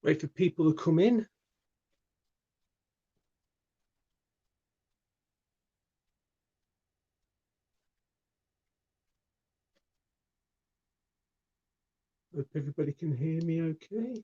Wait for people to come in. Hope everybody can hear me okay.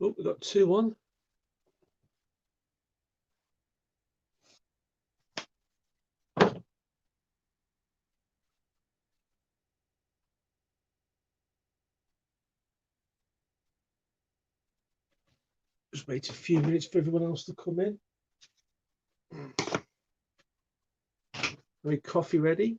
Oh, we've got 2 on. Just wait a few minutes for everyone else to come in. Are we coffee ready?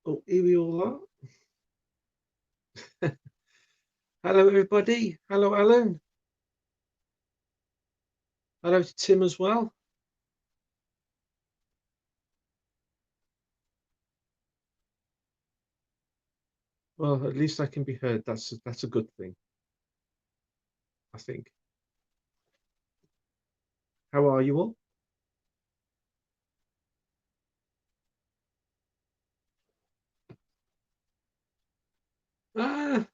Oh, here we all are. Hello, everybody. Hello, Alan. Hello to Tim as well. Well, at least I can be heard. That's a good thing, I think. How are you all? I'm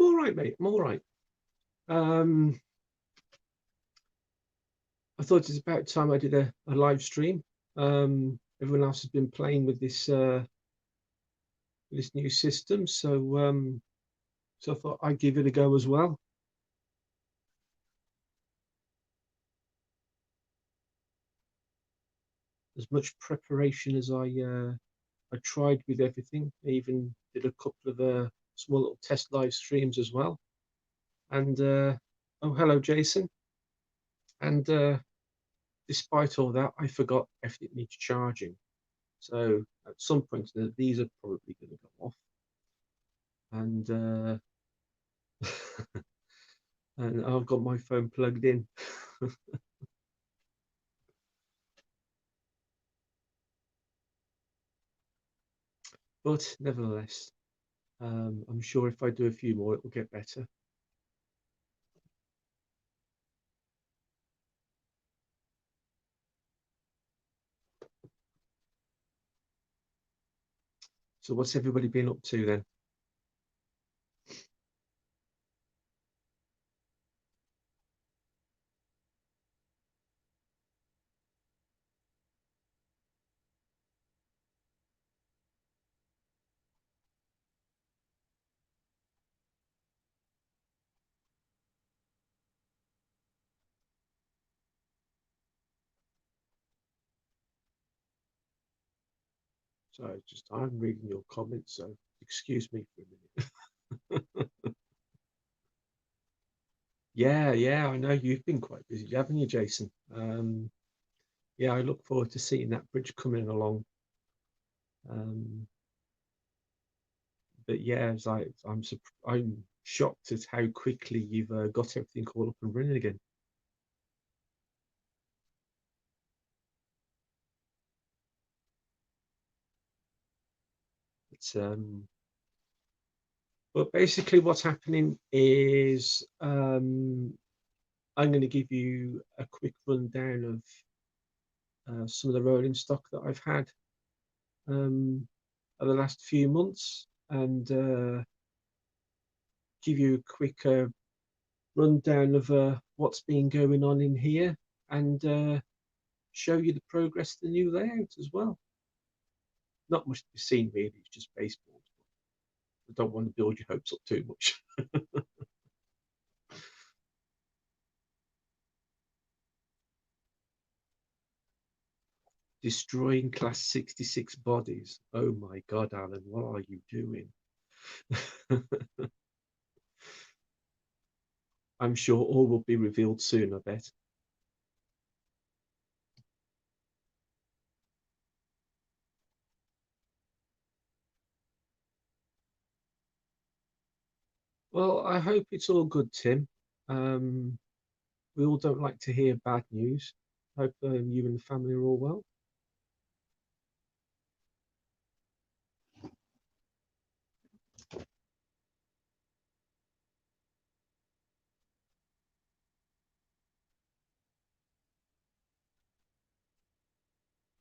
all right, mate. I'm all right. Um, I thought it's about time I did a live stream. Everyone else has been playing with this new system, so I thought I'd give it a go as well. As much preparation as I tried with everything. I even did a couple of small little test live streams as well. And oh, hello, Jason. And despite all that, I forgot everything needs charging. So at some point, these are probably going to go off. And and I've got my phone plugged in. But nevertheless, I'm sure if I do a few more, it will get better. So what's everybody been up to then? So I'm reading your comments, so excuse me for a minute. Yeah, I know you've been quite busy, haven't you, Jason? Yeah, I look forward to seeing that bridge coming along. Um, but yeah, I'm shocked at how quickly you've got everything all up and running again. It's But basically, what's happening is I'm going to give you a quick rundown of some of the rolling stock that I've had over the last few months, and give you a quick rundown of what's been going on in here, and show you the progress of the new layout as well. Not much to be seen really, it's just baseboards. I don't want to build your hopes up too much. Destroying class 66 bodies. Oh my God, Alan, what are you doing? I'm sure all will be revealed soon, I bet. Well, I hope it's all good, Tim. Um, we all don't like to hear bad news. Hope you and the family are all well.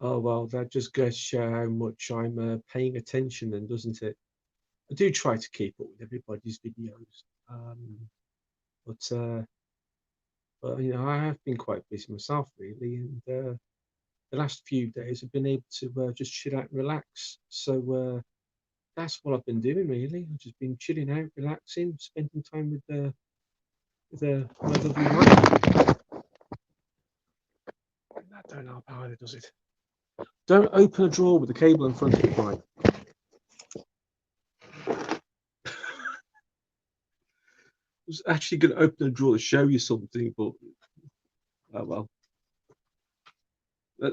Oh, well, that just goes to show how much I'm paying attention, then, doesn't it? I do try to keep up with everybody's videos, but I have been quite busy myself, really, and the last few days I've been able to just chill out and relax. So that's what I've been doing, really. I've just been chilling out, relaxing, spending time with my lovely wife. I don't know how it does it. Don't open a drawer with the cable in front of it, right? I was actually going to open a drawer to show you something, but oh well.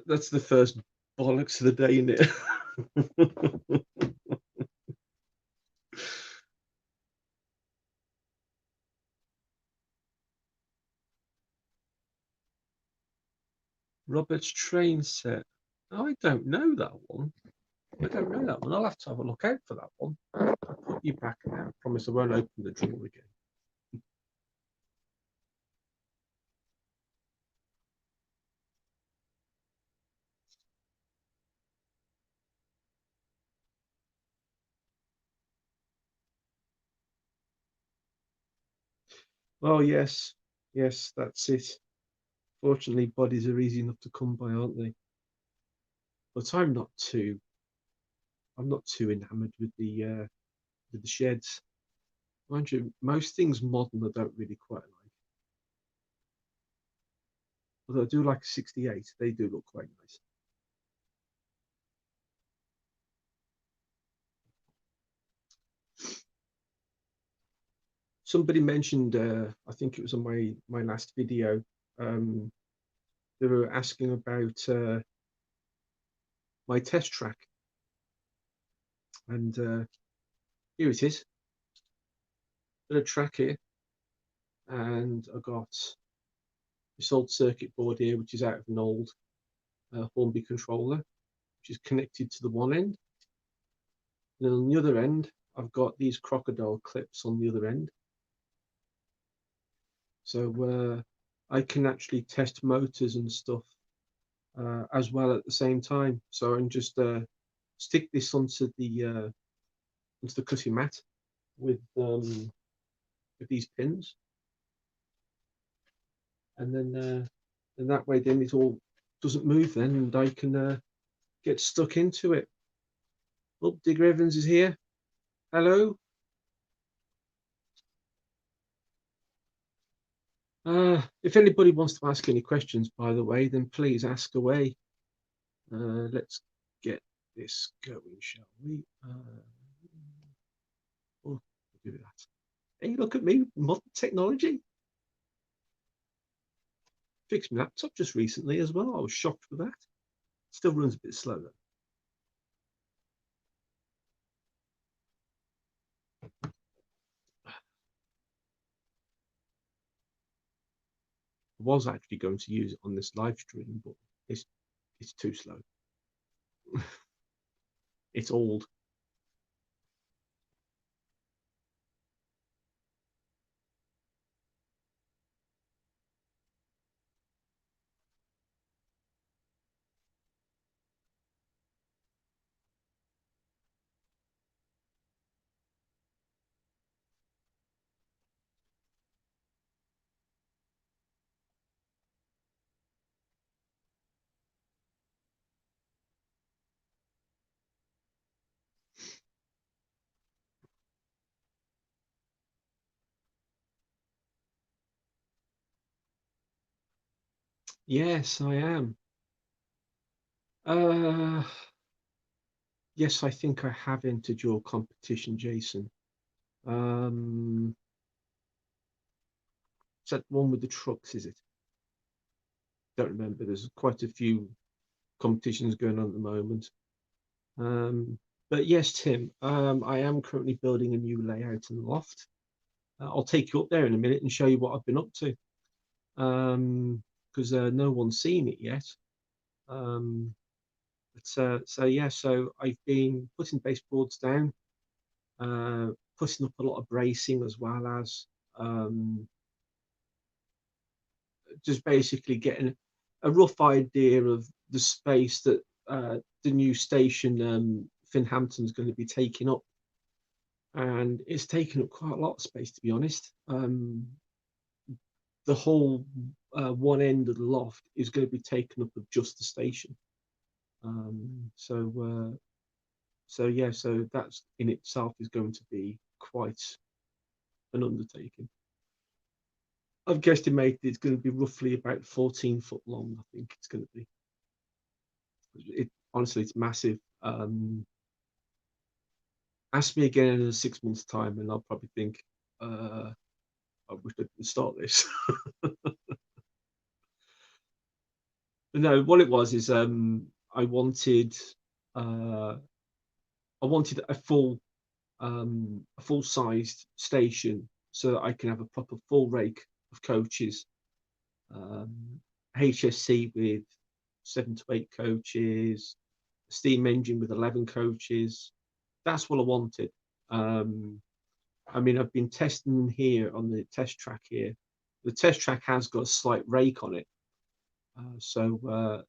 That's the first bollocks of the day, isn't it? Robert's train set. I don't know that one. I don't know that one. I'll have to have a look out for that one. I'll put you back now. I promise I won't open the drawer again. Oh yes, yes, that's it. Fortunately, bodies are easy enough to come by, aren't they? But I'm not too enamored with the sheds. Mind you, most things modern I don't really quite like. Although I do like a 68, they do look quite nice. Somebody mentioned, I think it was on my last video, um, they were asking about my test track, and here it is. Got a track here, and I got this old circuit board here, which is out of an old Hornby controller, which is connected to the one end. And on the other end, I've got these crocodile clips on the other end. So I can actually test motors and stuff as well at the same time. So I can just stick this onto the cutting mat with these pins, and then that way then it all doesn't move then, and I can get stuck into it. Oh, Digger Evans is here. Hello. If anybody wants to ask any questions, by the way, then please ask away. Let's get this going, shall we? Oh, do that. Hey, look at me, modern technology. Fixed my laptop just recently as well. I was shocked for that. Still runs a bit slow though. I was actually going to use it on this live stream, but it's too slow. It's old. Yes, I am. Uh, yes, I think I have entered your competition, Jason. Um, is that one with the trucks? Is it? Don't remember. There's quite a few competitions going on at the moment. Um, but yes, Tim, I am currently building a new layout in the loft. I'll take you up there in a minute and show you what I've been up to, because no one's seen it yet. So yeah, so I've been putting baseboards down, putting up a lot of bracing, as well as um, just basically getting a rough idea of the space that the new station, Finhampton's going to be taking up. And it's taken up quite a lot of space, to be honest. The whole one end of the loft is going to be taken up of just the station. So yeah, so that's in itself is going to be quite an undertaking. I've guesstimated it's going to be roughly about 14 foot long. I think it's going to be. Honestly, it's massive. Ask me again in 6 months' time, and I'll probably think, I wish I didn't start this. But no, what it was is I wanted uh, a full sized station so that I can have a proper full rake of coaches, HSC with 7 to 8 coaches, steam engine with 11 coaches. That's what I wanted. I mean, I've been testing here on the test track here. The test track has got a slight rake on it, so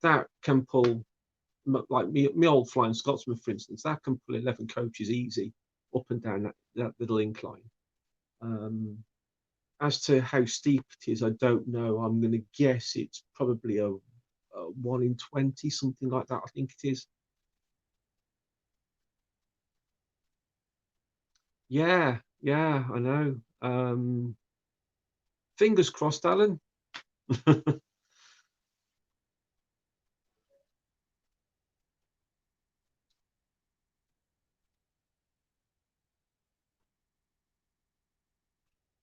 that can pull, like me old Flying Scotsman, for instance, that can pull 11 coaches easy up and down that little incline. As to how steep it is, I don't know. I'm going to guess it's probably a 1 in 20, something like that. I think it is. Yeah, yeah, I know. Fingers crossed, Alan.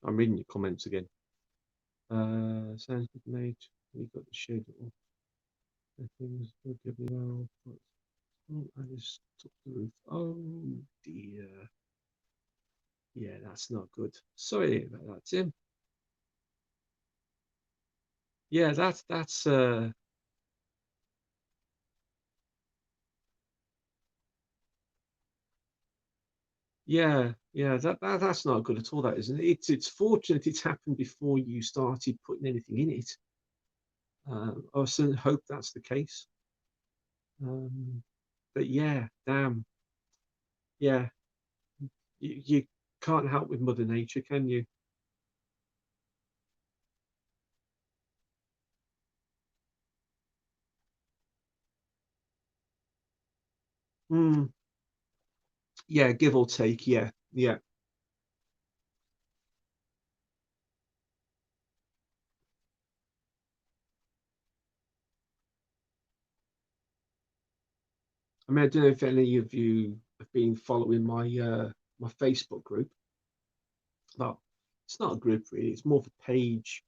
I'm reading your comments again. Sounds good, mate. You got the shed off. Things will give me well, but I just took the roof. Oh dear. Yeah, that's not good. Sorry about that, Tim. Yeah, that's yeah, yeah, that's not good at all, that isn't it? It's fortunate it's happened before you started putting anything in it. I certainly hope that's the case. Um, but yeah, damn, yeah, you can't help with Mother Nature, can you? Mm, yeah, give or take, yeah, yeah. I mean, I don't know if any of you have been following my Facebook group. Well, it's not a group really; it's more of a page.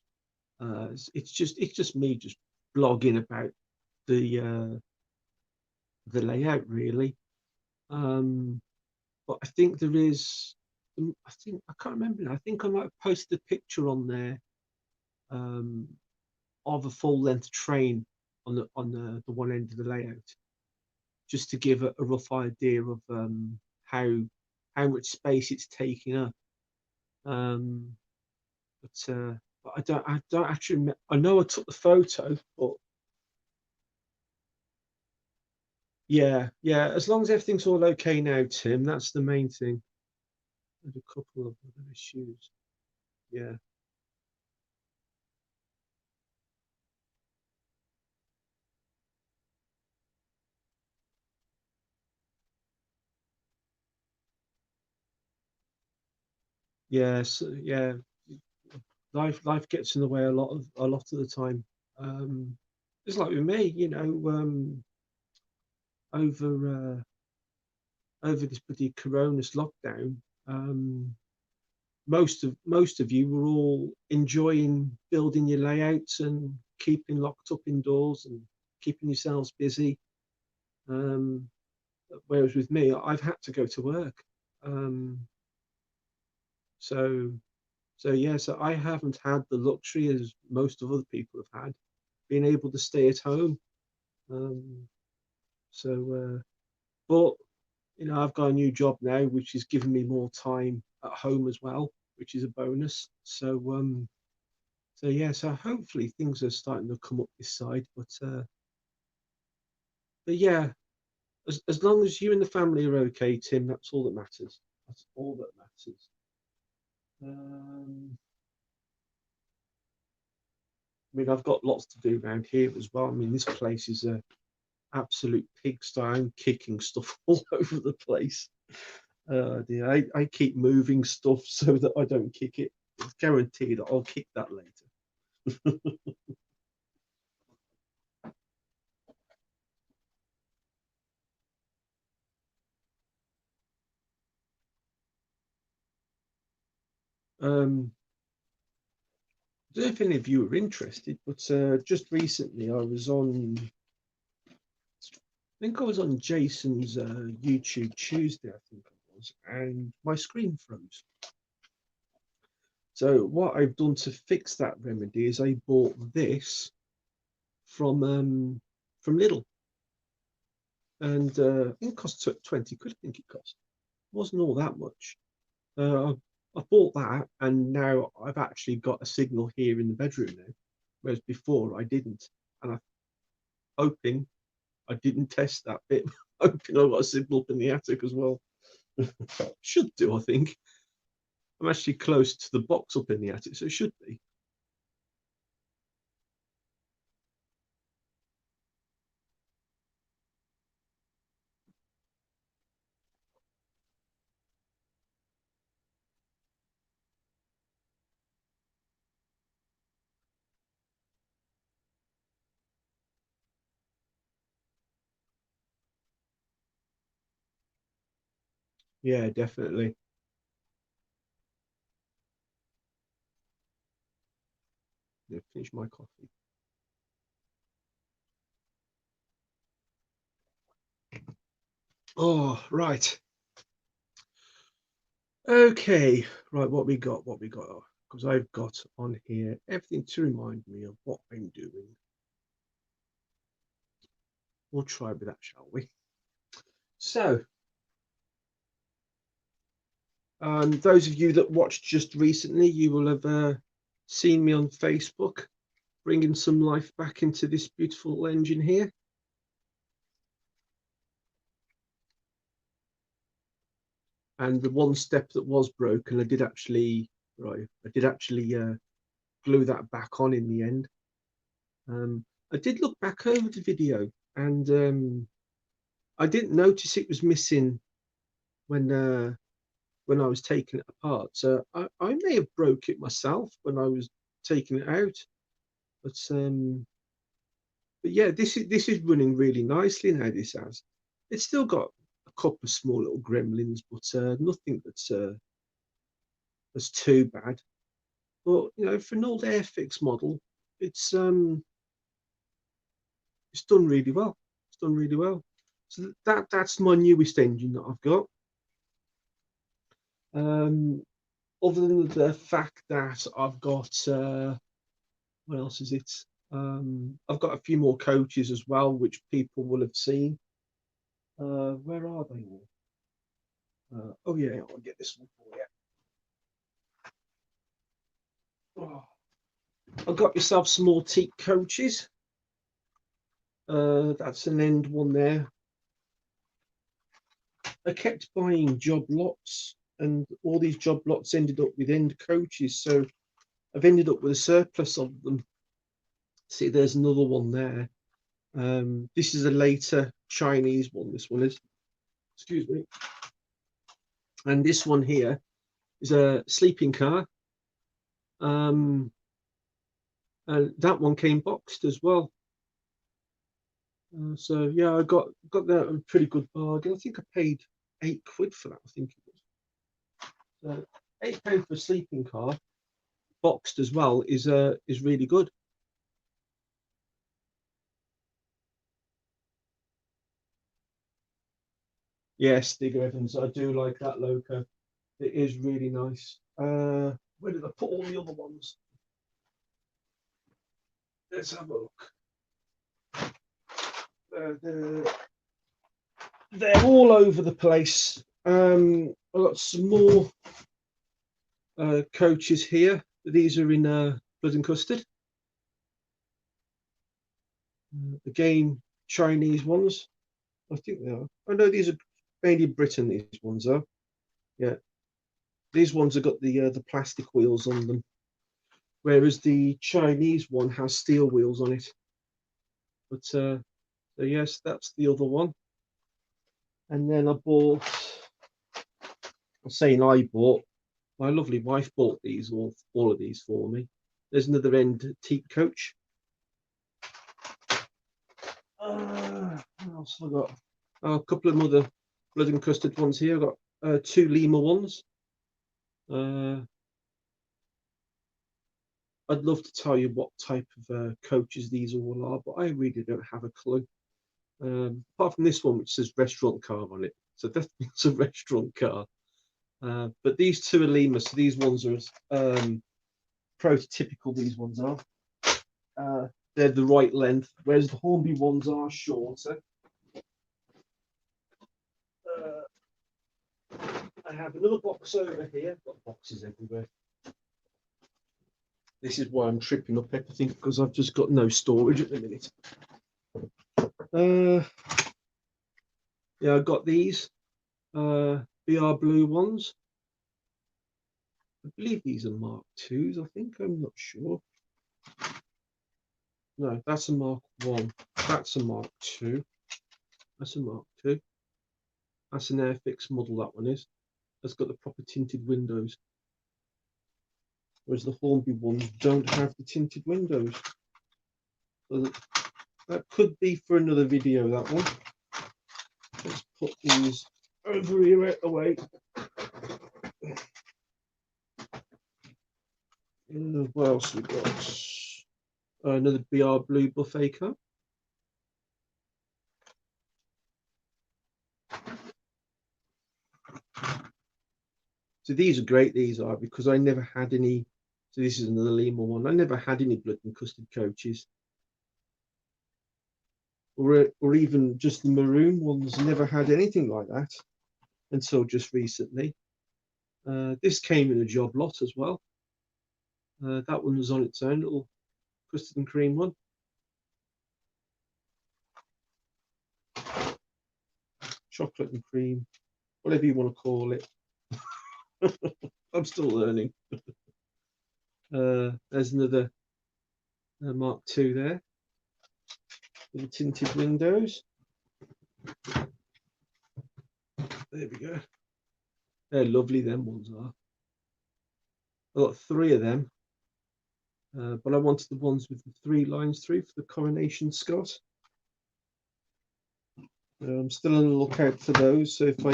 It's just me just blogging about the the layout really. Um, but I think there is. I think I can't remember now. I think I might have posted a picture on there um, of a full length train on the one end of the layout, just to give a rough idea of how much space it's taking up. Um, but I don't actually. I know I took the photo, but yeah, yeah. As long as everything's all okay now, Tim, that's the main thing. Had a couple of other issues. Yeah, yeah, so, yeah. Life gets in the way a lot of the time. Um, it's like with me, over over this bloody corona's lockdown. Um, most of you were all enjoying building your layouts and keeping locked up indoors and keeping yourselves busy. Um, Whereas with me, I've had to go to work. Um, So so I haven't had the luxury as most of other people have had, being able to stay at home. Um, so, but I've got a new job now, which is giving me more time at home as well, which is a bonus. So yeah, so hopefully things are starting to come up this side. But yeah, as long as you and the family are okay, Tim, that's all that matters. That's all that matters. Um, I mean, I've got lots to do around here as well. I mean, this place is a absolute pigsty. I'm kicking stuff all over the place. Dear, I keep moving stuff so that I don't kick it. It's guaranteed I'll kick that later. I don't know if any of you are interested, but just recently I think I was on Jason's YouTube Tuesday, I think it was, and my screen froze. So what I've done to fix that remedy is I bought this from Lidl, and I think it cost 20 quid. I think it cost. It wasn't all that much. I bought that, and now I've actually got a signal here in the bedroom now, whereas before I didn't. And I'm hoping I didn't test that bit. Hoping I got a signal up in the attic as well. Should do, I think. I'm actually close to the box up in the attic, so it should be. Yeah, definitely. Yeah, finish my coffee. Oh, right. Okay. Right, what we got? What we got? Because I've got on here everything to remind me of what I'm doing. We'll try with that, shall we? So, those of you that watched just recently, you will have seen me on Facebook bringing some life back into this beautiful engine here. And the one step that was broken, I did actually glue that back on in the end. I did look back over the video, and I didn't notice it was missing when when I was taking it apart. So I may have broke it myself when I was taking it out. But yeah, this is running really nicely now. This has. It's still got a couple of small little gremlins, but nothing that's too bad. But for an old Airfix model, it's um it's done really well. It's done really well. So that's my newest engine that I've got. Um, Other than the fact that I've got what else is it? I've got a few more coaches as well, which people will have seen. Where are they all? Oh yeah, I'll get this one for you. Oh, I've got yourself some more teak coaches. That's an end one there. I kept buying job lots, and all these job lots ended up with end coaches. So I've ended up with a surplus of them. See, there's another one there. This is a later Chinese one. This one is, excuse me. And this one here is a sleeping car. Um, and that one came boxed as well. So yeah, I got that a pretty good bargain. I think I paid 8 quid for that. I think it was. So £8 for a sleeping car, boxed as well, is really good. Yes, Digger Evans, I do like that loco. It is really nice. Where did I put all the other ones? Let's have a look. They're all over the place. I've got some more coaches here. These are in blood and custard. Again, Chinese ones. I think they are. Oh no, these are mainly Britain. These ones are. Yeah, these ones have got the plastic wheels on them, whereas the Chinese one has steel wheels on it. But so yes, that's the other one. And then I bought. I'm saying I bought. My lovely wife bought these, all of these for me. There's another antique coach. What else have I got? A couple of other blood and custard ones here. I've got 2 Lima ones. I'd love to tell you what type of coaches these all are, but I really don't have a clue. Apart from this one, which says restaurant car on it. So that's a restaurant car. But these 2 are Lima, so these ones are prototypical, these ones are. They're the right length, whereas the Hornby ones are shorter. I have another box over here. I've got boxes everywhere. This is why I'm tripping up everything, because I've just got no storage at the minute. Yeah, I've got these BR blue ones. I believe these are Mark IIs, I think. I'm not sure. No, that's a Mark I. That's a Mark II. That's a Mark II. That's an Airfix model, that one is. That's got the proper tinted windows. Whereas the Hornby ones don't have the tinted windows. So that could be for another video, that one. Let's put these over here out the way. What else we got? Another BR blue buffet cup. So these are great, these are, because I never had any. So this is another Lima one. I never had any blood and custard coaches. Or even just the maroon ones. Never had anything like that until just recently. This came in a job lot as well. That one was on its own, little custard and cream one. Chocolate and cream, whatever you want to call it. I'm still learning. There's another Mark II there. With the tinted windows. There we go. They're lovely, them ones are. I've got 3 of them. But I wanted the ones with the 3 lines through for the Coronation Scot. I'm still on the lookout for those, so if I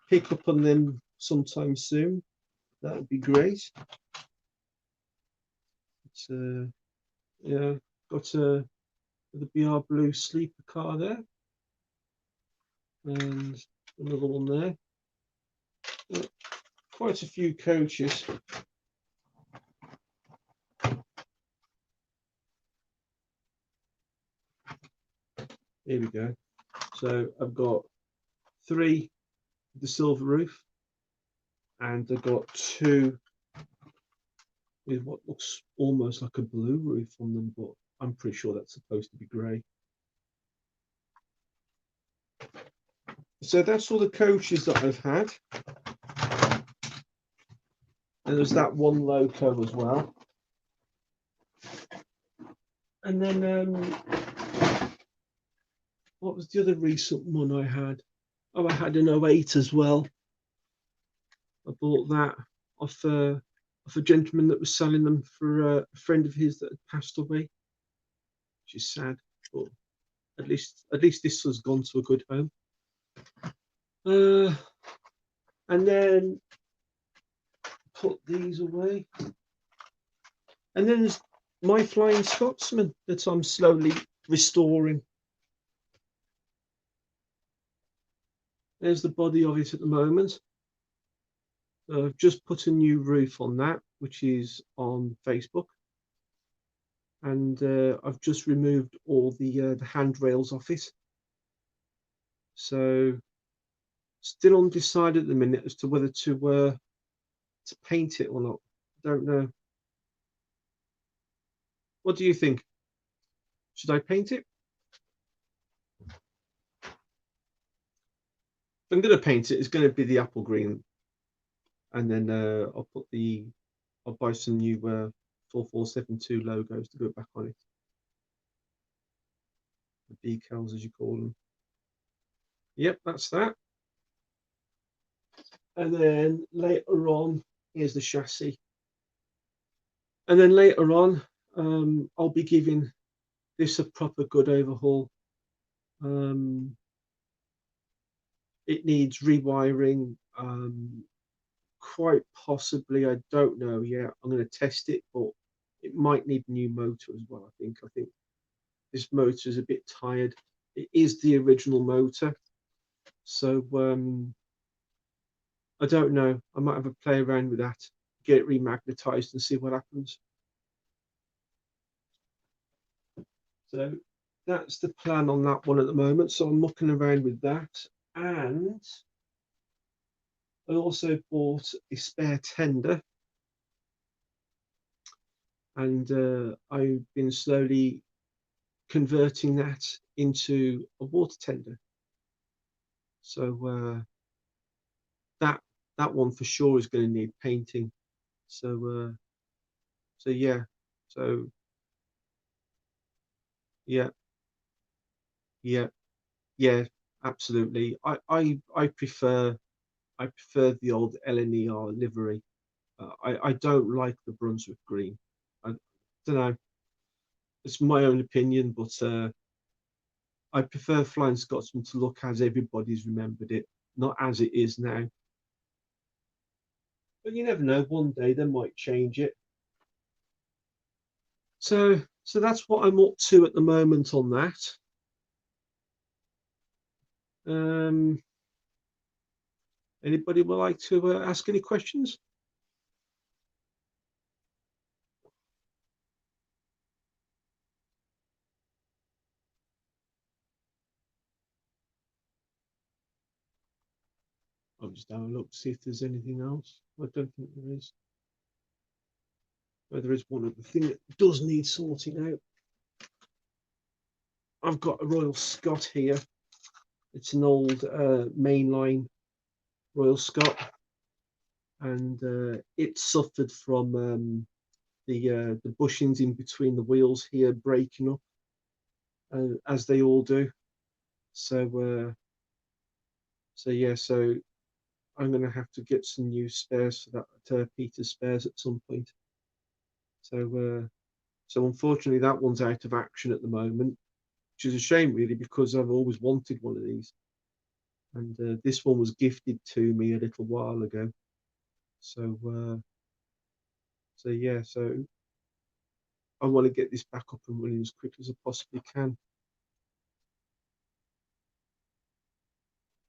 pick up on them sometime soon, that would be great. But, yeah, got the BR blue sleeper car there, and another one there. Quite a few coaches. Here we go. So I've got 3 with the silver roof, and I've got 2 with what looks almost like a blue roof on them, but I'm pretty sure that's supposed to be grey. So that's all the coaches that I've had. And there's that one loco as well. And then what was the other recent one I had? Oh, I had an 08 as well. I bought that off a gentleman that was selling them for a friend of his that had passed away, which is sad, but at least this has gone to a good home. And then put these away. And then there's my Flying Scotsman that I'm slowly restoring. There's the body of it at the moment. I've just put a new roof on that, which is on Facebook, and I've just removed all the handrails off it. So still undecided at the minute as to whether to paint it or not. Don't know. What do you think? Should I paint it? If I'm going to paint it, it's going to be the apple green, and then I'll buy some new 4472 logos to go back on it. The decals, as you call them. Yep, that's that. And then later on, here's the chassis. And then later on, I'll be giving this a proper good overhaul. It needs rewiring. Quite possibly, I don't know yet. I'm going to test it, but it might need a new motor as well. I think this motor is a bit tired. It is the original motor, so I don't know. I might have a play around with that, get it remagnetized, and see what happens. So that's the plan on that one at the moment. So I'm mucking around with that, and I also bought a spare tender, and I've been slowly converting that into a water tender. So that one for sure is going to need painting. So yeah, so yeah, yeah, yeah, absolutely. I prefer the old LNER livery. I don't like the Brunswick green. I don't know. It's my own opinion, but I prefer Flying Scotsman to look as everybody's remembered it, not as it is now. But you never know. One day they might change it. So that's what I'm up to at the moment on that. Um, Anybody would like to ask any questions? I'll just have a look to see if there's anything else. I don't think there is. But there is one other thing that does need sorting out. I've got a Royal Scot here. It's an old mainline Royal Scot, and it suffered from the bushings in between the wheels here breaking up, as they all do. So yeah, so I'm going to have to get some new spares for that Peter spares at some point. So unfortunately, that one's out of action at the moment, which is a shame, really, because I've always wanted one of these, and this one was gifted to me a little while ago. So yeah, so I want to get this back up and running as quick as I possibly can.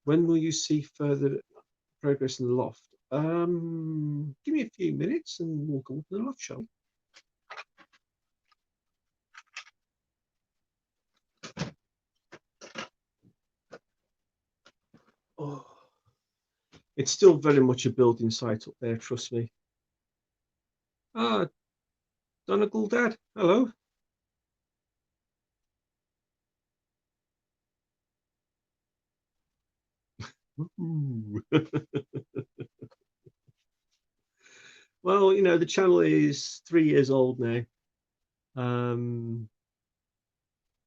When will you see further progress in the loft? Give me a few minutes and we'll go up to the loft, shall we? Oh, it's still very much a building site up there, trust me. Ah, Donegal Dad, hello. Well, the channel is 3 years old now.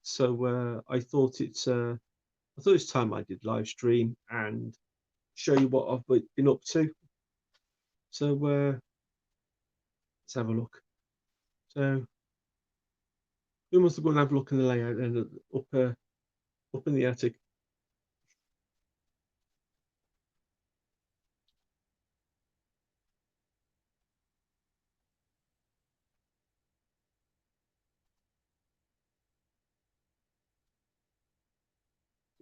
So I thought it's time I did live stream and show you what I've been up to. So let's have a look. So who wants to go and have a look in the layout and up in the attic?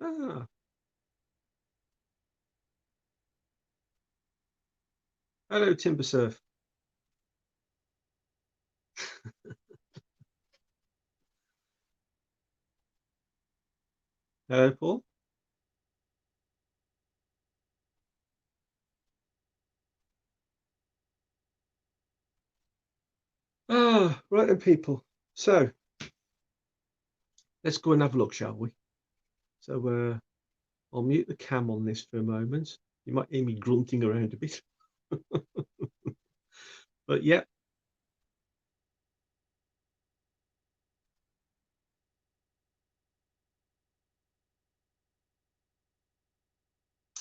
Ah, Hello, Timber Surf. Hello, Paul. Ah, right then, people. So let's go and have a look, shall we? So I'll mute the cam on this for a moment. You might hear me grunting around a bit, but yeah.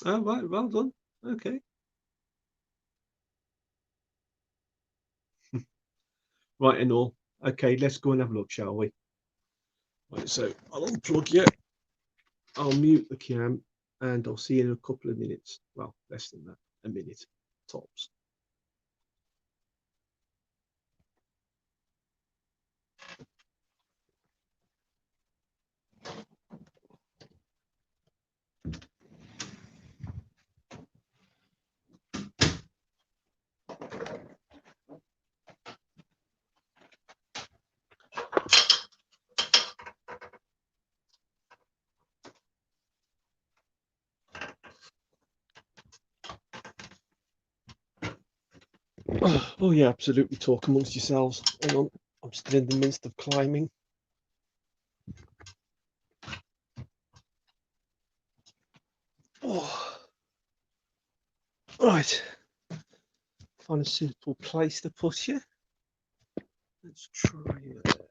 Oh, right, well done. Okay. Right and all. Okay, let's go and have a look, shall we? Right, so I'll unplug you. I'll mute the cam, and I'll see you in a couple of minutes. Well, less than that, a minute tops. Oh yeah, absolutely. Talk amongst yourselves. Hang on, I'm still in the midst of climbing. Oh, right. Find a suitable place to put you. Let's try that.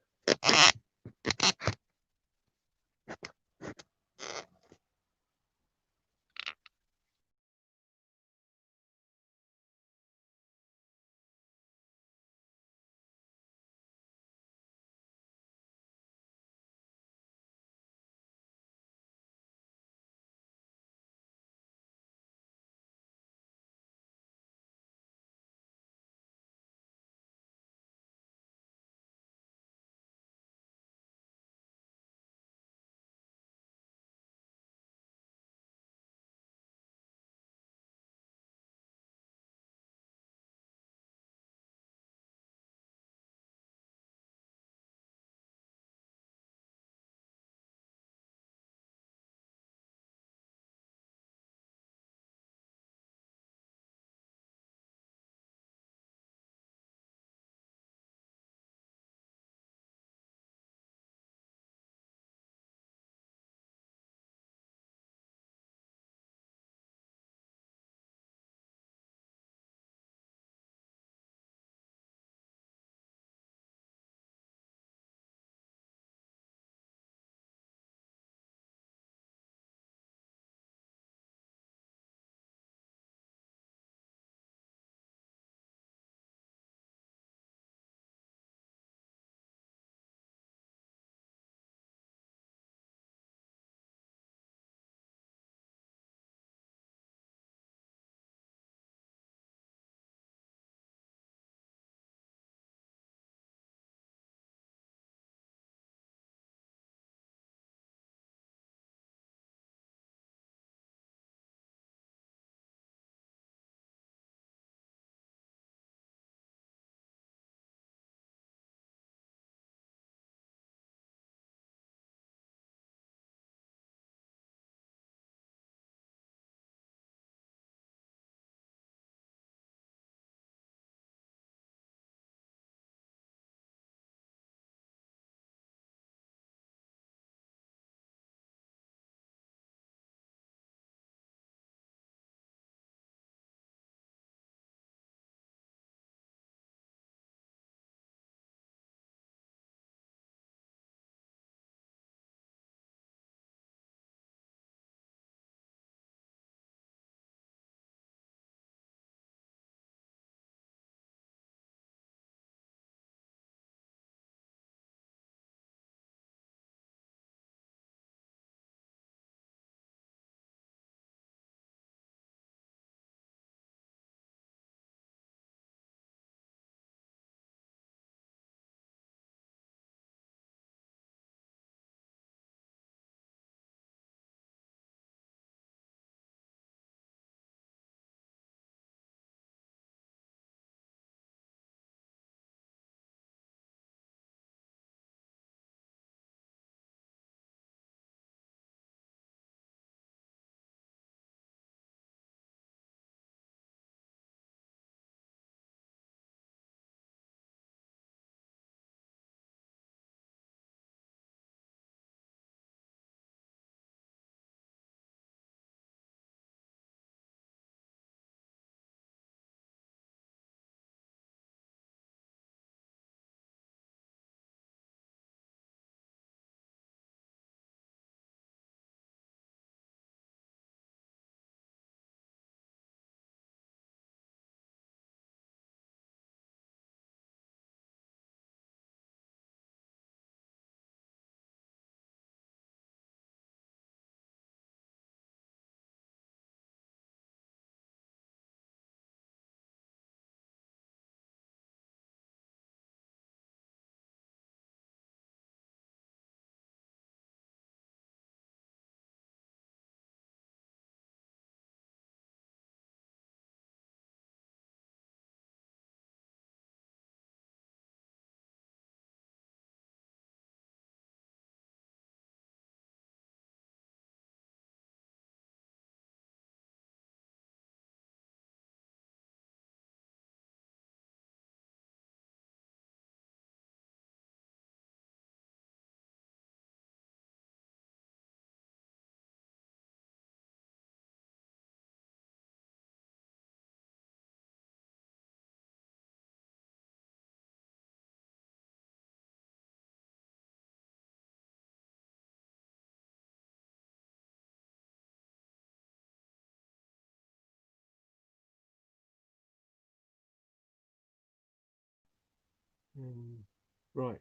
Right.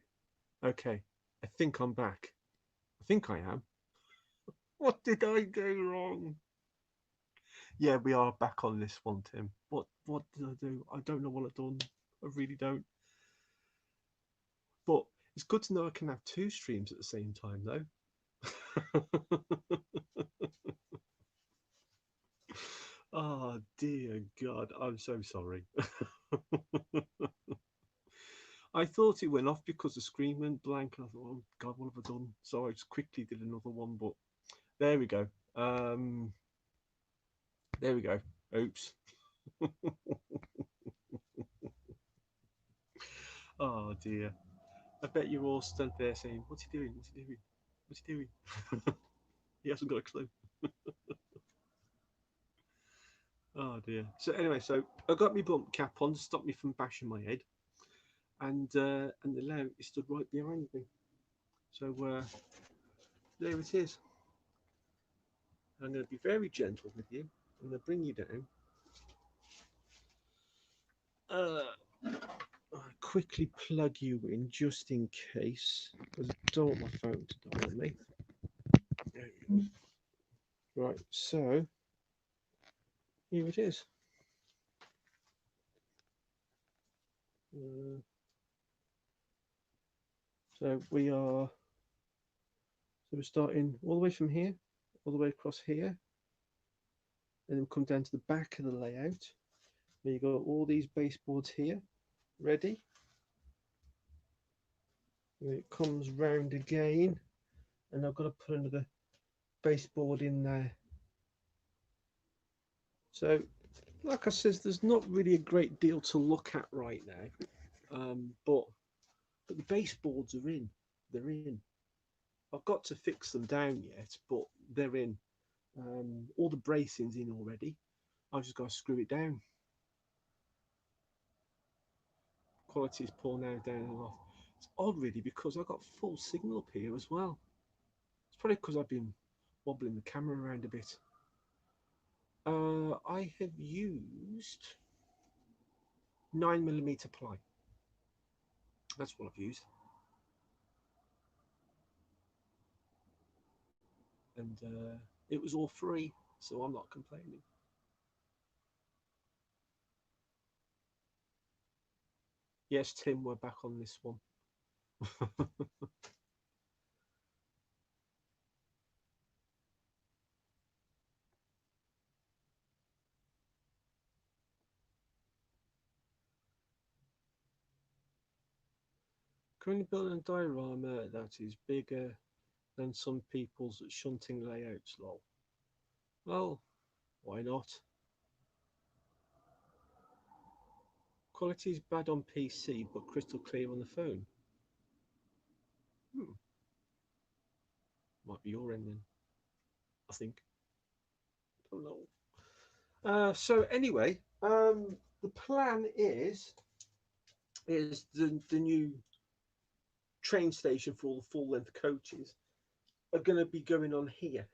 Okay. I think I'm back. I think I am. What did I do wrong? Yeah, we are back on this one, Tim. What did I do? I don't know what I've done. I really don't. But it's good to know I can have two streams at the same time, though. Oh dear God, I'm so sorry. I thought it went off because the screen went blank. I thought, oh God, what have I done? So I just quickly did another one, but there we go. There we go. Oops. Oh dear. I bet you're all stood there saying, "What's he doing? What's he doing? What's he doing?" He hasn't got a clue. Oh dear. So anyway, so I got my bump cap on to stop me from bashing my head, and the lamp is stood right behind me. So there it is. I'm going to be very gentle with you. I'm going to bring you down. I'll quickly plug you in just in case, because I don't want my phone to die on me. There we go. Right, so here it is. So we're starting all the way from here, all the way across here, and then come down to the back of the layout. Where you've got all these baseboards here, ready. And it comes round again, and I've got to put another baseboard in there. So, like I said, there's not really a great deal to look at right now, but the baseboards are in. They're in. I've got to fix them down yet, but they're in. All the bracing's in already. I've just got to screw it down. Quality is poor now, down and off. It's odd, really, because I've got full signal up here as well. It's probably because I've been wobbling the camera around a bit. I have used 9mm ply. That's what I've used. And it was all free, so I'm not complaining. Yes, Tim, we're back on this one. Currently building a diorama that is bigger than some people's shunting layouts, lol. Well, why not? Quality is bad on PC, but crystal clear on the phone. Might be your end then, I think. Don't know. So anyway, the plan is the new train station for all the full length coaches are going to be going on here.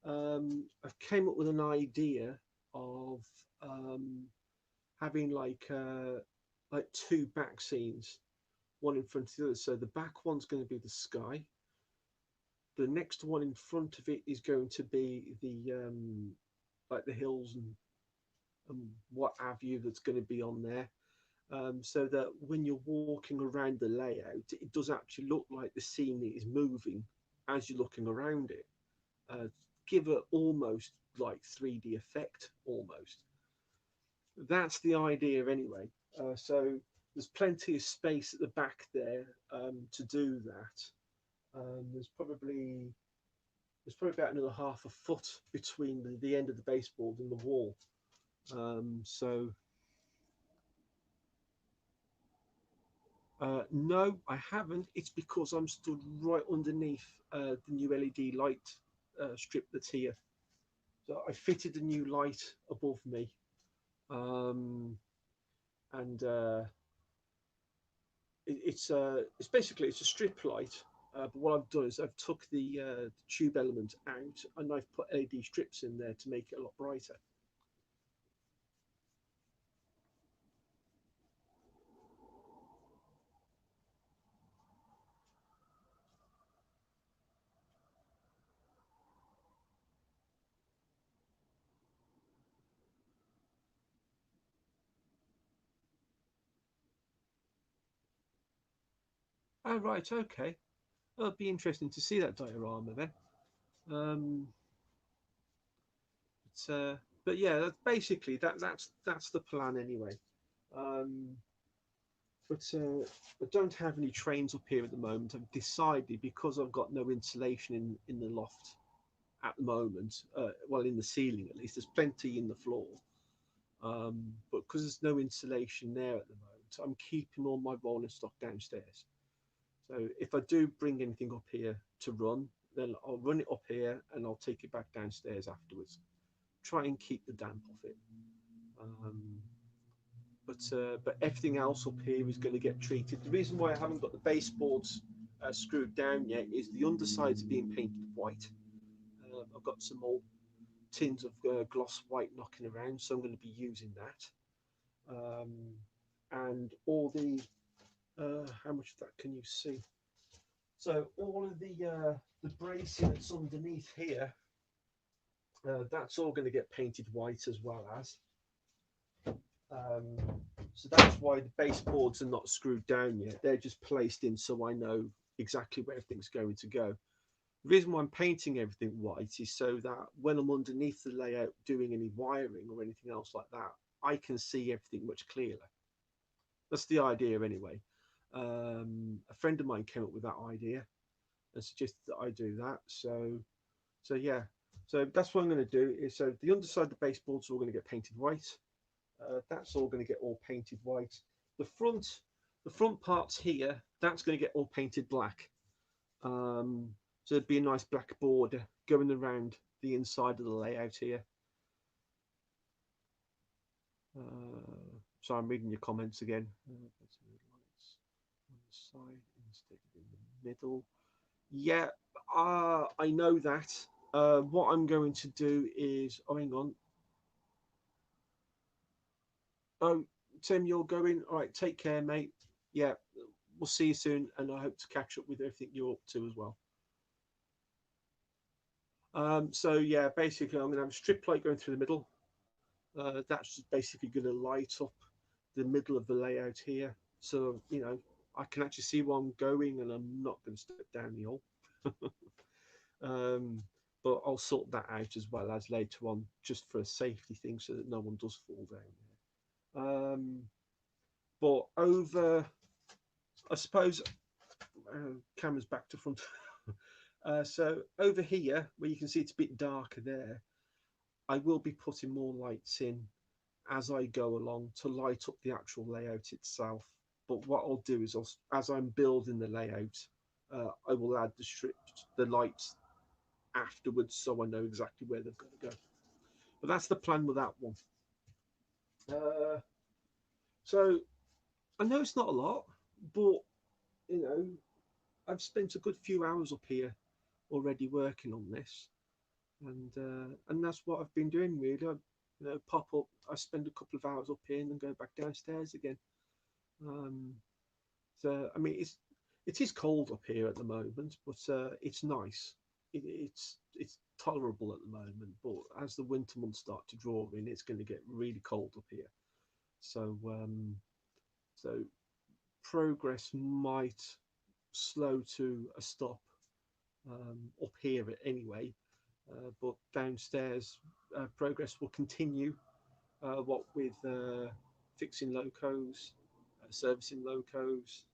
I've came up with an idea of having like two back scenes, one in front of the other. So the back one's going to be the sky. The next one in front of it is going to be the like the hills and what have you that's going to be on there. So that when you're walking around the layout, it does actually look like the scene is moving as you're looking around it. Give it almost like 3D effect, almost. That's the idea anyway. So there's plenty of space at the back there to do that. There's probably about another half a foot between the end of the baseboard and the wall. No, I haven't. It's because I'm stood right underneath the new LED light strip that's here. So I fitted a new light above me, and it's basically it's a strip light. But what I've done is I've took the tube element out and I've put LED strips in there to make it a lot brighter. Oh, right, okay. Well, it'd be interesting to see that diorama then. Um, but, uh, but yeah, that's basically that's the plan anyway. Um, but I don't have any trains up here at the moment. I've decided because I've got no insulation in the loft at the moment. Well, in the ceiling at least, there's plenty in the floor. But because there's no insulation there at the moment, I'm keeping all my rolling stock downstairs. So if I do bring anything up here to run, then I'll run it up here and I'll take it back downstairs afterwards. Try and keep the damp off it. Um, but everything else up here is going to get treated. The reason why I haven't got the baseboards screwed down yet is the undersides are being painted white. I've got some old tins of gloss white knocking around, so I'm going to be using that. And all the how much of that can you see? So all of the bracing that's underneath here, that's all going to get painted white as well as. Um, so that's why the baseboards are not screwed down yet. They're just placed in so I know exactly where everything's going to go. The reason why I'm painting everything white is so that when I'm underneath the layout doing any wiring or anything else like that, I can see everything much clearer. That's the idea anyway. A friend of mine came up with that idea and suggested that I do that. So yeah. So that's what I'm going to do. Is so the underside of the baseboards are all going to get painted white. That's all going to get all painted white. The front, the front parts here, that's going to get all painted black. Um, so it'd be a nice black border going around the inside of the layout here. So I'm reading your comments again. Lights on the side instead of in the middle. Yeah, I know that. What I'm going to do is, oh, hang on. Oh, Tim, you're going. All right, take care, mate. Yeah, we'll see you soon, and I hope to catch up with everything you're up to as well. So yeah, basically, I'm going to have a strip light going through the middle. That's just basically going to light up the middle of the layout here, so I can actually see where I'm going, and I'm not going to step down the hole. um, but I'll sort that out as well as later on, just for a safety thing, so that no one does fall down there. But over, I suppose, camera's back to front. So over here, where you can see it's a bit darker there, I will be putting more lights in as I go along to light up the actual layout itself. But what I'll do is, as I'm building the layout, I will add the lights afterwards, so I know exactly where they've got to go. But that's the plan with that one. Uh, so I know it's not a lot, but you know, I've spent a good few hours up here already working on this, and that's what I've been doing really. Pop up, I spend a couple of hours up here and then go back downstairs again. Um, so I mean, it is cold up here at the moment, but it's nice. It's tolerable at the moment, but as the winter months start to draw in, it's going to get really cold up here. So so progress might slow to a stop up here anyway, but downstairs progress will continue. What with fixing locos, servicing locos,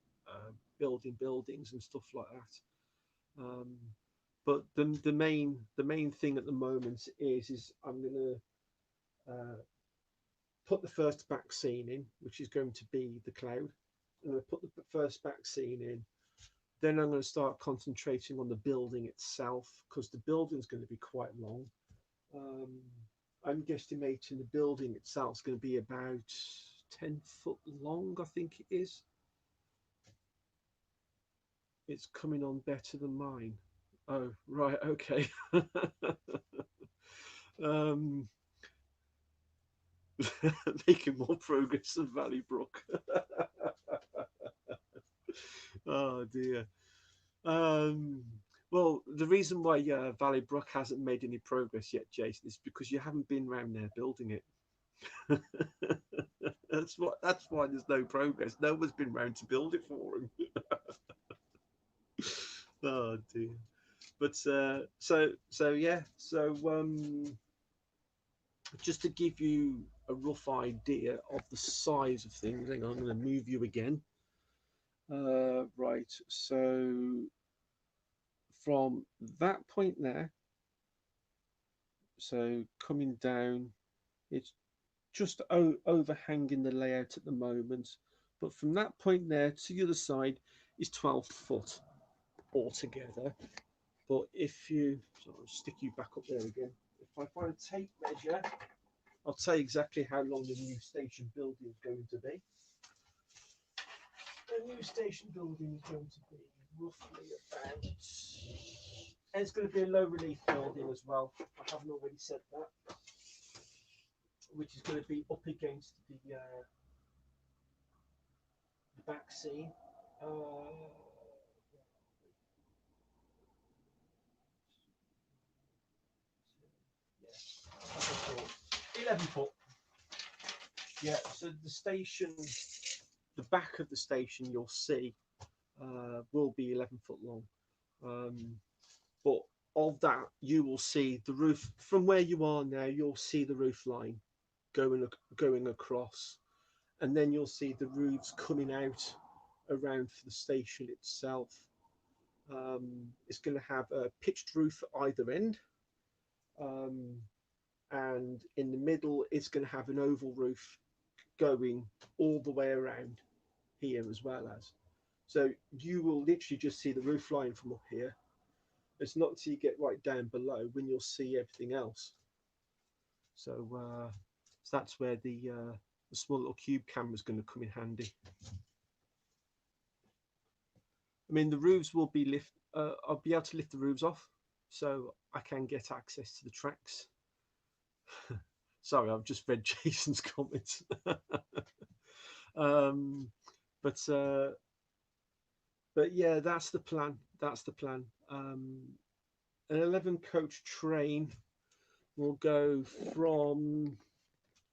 building buildings and stuff like that. But the main thing at the moment is I'm going to put the first back scene in, which is going to be the cloud. I'm going to put the first back scene in. Then I'm going to start concentrating on the building itself because the building is going to be quite long. Um, I'm guesstimating the building itself is going to be about 10 foot long, I think it is. It's coming on better than mine. Oh, right, okay. um, making more progress than Valley Brook. Oh dear. Um, well, the reason why Valley Brook hasn't made any progress yet, Jason, is because you haven't been around there building it. That's why there's no progress. No one's been round to build it for him. Oh dear. But yeah. Just to give you a rough idea of the size of things, hang on, I'm going to move you again. Right. So from that point there, so coming down, it's just overhanging the layout at the moment. But from that point there to the other side is 12 foot altogether. But if you, so I'll stick you back up there again. If I find a tape measure, I'll tell you exactly how long the new station building is going to be. The new station building is going to be roughly about, and it's going to be a low relief building as well. I haven't already said that, which is going to be up against the back scene. Yeah, 11 foot. Yeah, so the station, the back of the station you'll see will be 11 foot long. But of that, you will see the roof from where you are now. You'll see the roof line going across, and then you'll see the roofs coming out around for the station itself. It's going to have a pitched roof at either end, and in the middle, it's going to have an oval roof going all the way around here as well as. So you will literally just see the roof line from up here. It's not until you get right down below when you'll see everything else. So that's where the small little cube camera is going to come in handy. I mean, the roofs will be lift. I'll be able to lift the roofs off, so I can get access to the tracks. Sorry, I've just read Jason's comments. um, but uh, but yeah, that's the plan. That's the plan. An 11 coach train will go from.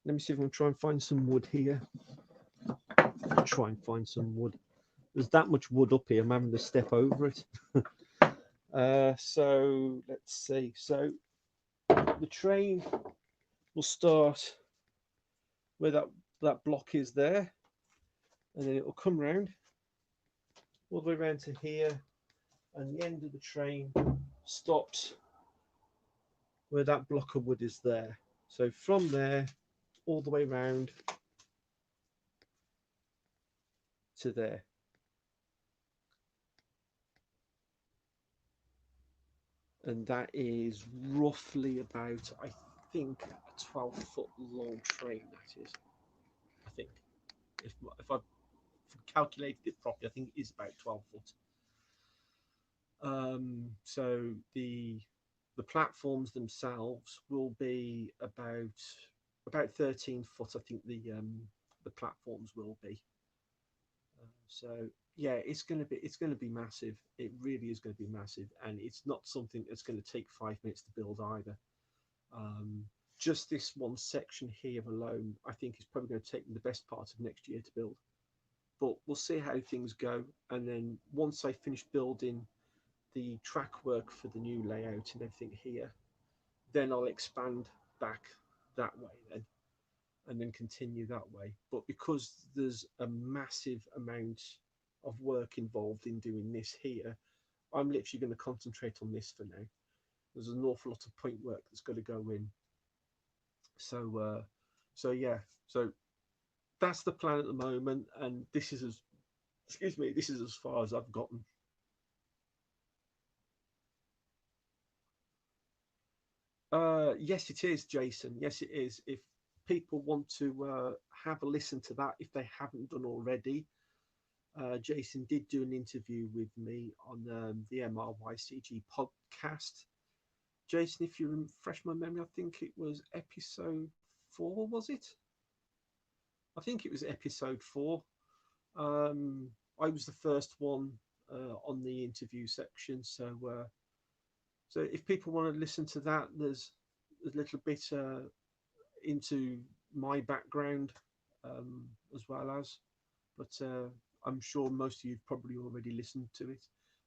Let me see if I can try and find some wood here. I'll try and find some wood. There's that much wood up here. I'm having to step over it. So let's see. So the train will start where that block is there, and then it will come round all the way around to here, and the end of the train stops where that block of wood is there. So from there all the way round to there. And that is roughly about, I think, a 12-foot long train, that is. I think. If I've calculated it properly, I think it is about 12 foot. So the platforms themselves will be about 13 foot. I think the platforms will be. So yeah, it's going to be massive. It really is going to be massive, and it's not something that's going to take 5 minutes to build either. Just this one section here alone, I think is probably going to take the best part of next year to build. But we'll see how things go, and then once I finish building the track work for the new layout and everything here, then I'll expand back that way then, and then continue that way. But because there's a massive amount of work involved in doing this here, I'm literally going to concentrate on this for now. There's an awful lot of point work that's got to go in. So yeah, so that's the plan at the moment, and this is as far as I've gotten. Yes, it is, Jason. Yes, it is. If people want to have a listen to that, if they haven't done already, Jason did do an interview with me on the MRYCG podcast. Jason, if you refresh my memory, I think it was episode 4, was it? I think it was episode 4. I was the first one on the interview section, so if people want to listen to that, there's a little bit into my background as well as, but I'm sure most of you've probably already listened to it.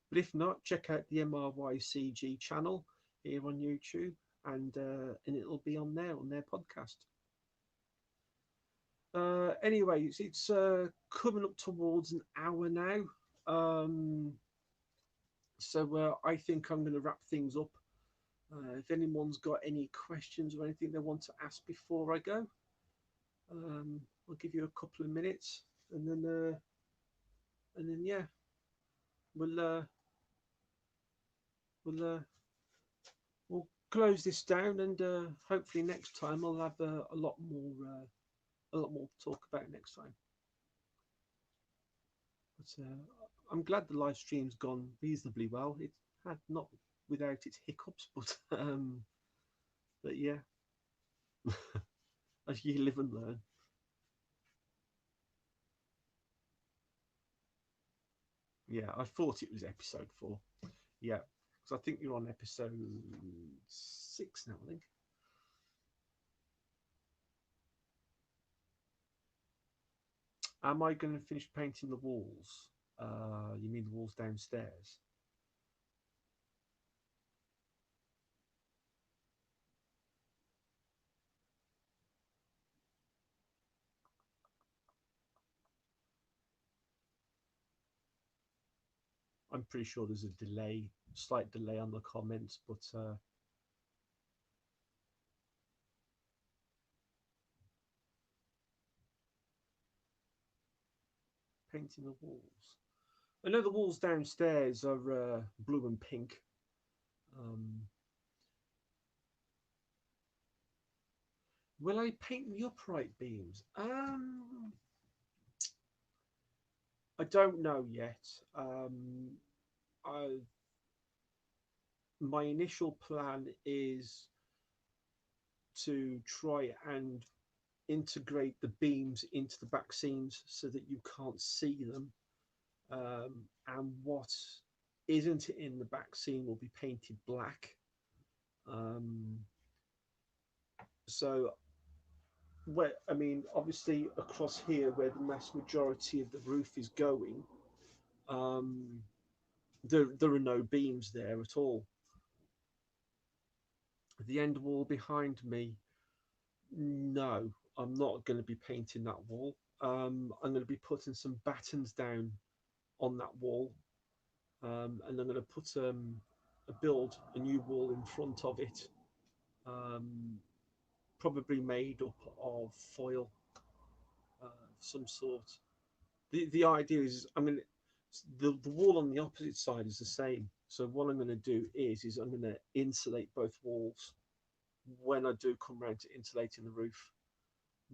But if not, check out the MRYCG channel here on YouTube, and it'll be on their podcast. Anyway, it's coming up towards an hour now. Um, so I think I'm going to wrap things up. If anyone's got any questions or anything they want to ask before I go, I'll give you a couple of minutes, and then yeah, we'll uh, we'll uh, we'll close this down, and hopefully next time I'll have a lot more to talk about next time. But I'm glad the live stream's gone reasonably well. It had not without its hiccups, but yeah, as you live and learn. Yeah, I thought it was episode 4. Yeah, because I think you're on episode 6 now, I think. Am I going to finish painting the walls? You mean the walls downstairs? I'm pretty sure there's a slight delay on the comments, but painting the walls. I know the walls downstairs are blue and pink. Um, will I paint the upright beams? I don't know yet. I, my initial plan is to try and integrate the beams into the back scenes so that you can't see them, and what isn't in the back scene will be painted black. So where, I mean, obviously across here where the mass majority of the roof is going, um, there are no beams there at all. The end wall behind me, no, I'm not going to be painting that wall. I'm going to be putting some battens down on that wall, and I'm going to build a new wall in front of it, um, probably made up of foil, some sort. The idea is, I mean, the wall on the opposite side is the same. So what I'm going to do is I'm going to insulate both walls when I do come around to insulating the roof.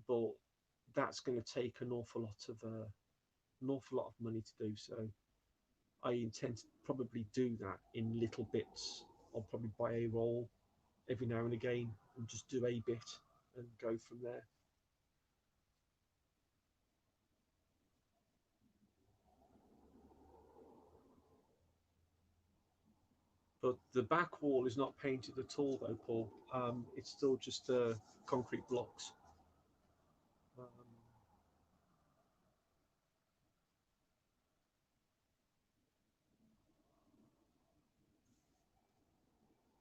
But that's going to take an awful lot of money to do. So I intend to probably do that in little bits. I'll probably buy a roll every now and again and just do a bit and go from there. But the back wall is not painted at all, though, Paul. It's still just concrete blocks. Um,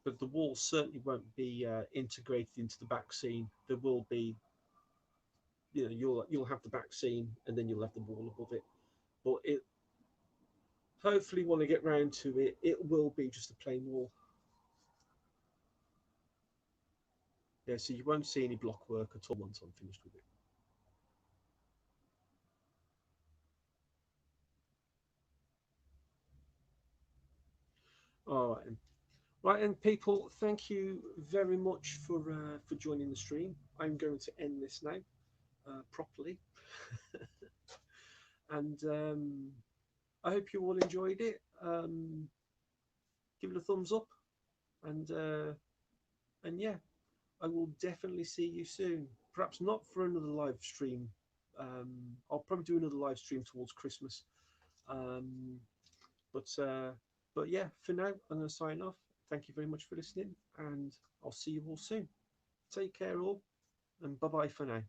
but the wall certainly won't be integrated into the back scene. There will be, you'll have the back scene and then you'll have the wall above it. But it hopefully when I get round to it, it will be just a plain wall. Yeah, so you won't see any block work at all once I'm finished with it. All right, right, and people, thank you very much for joining the stream. I'm going to end this now properly, and I hope you all enjoyed it. Give it a thumbs up, and and yeah, I will definitely see you soon. Perhaps not for another live stream. I'll probably do another live stream towards Christmas. Um, but uh, but yeah, for now, I'm going to sign off. Thank you very much for listening, and I'll see you all soon. Take care, all, and bye bye for now.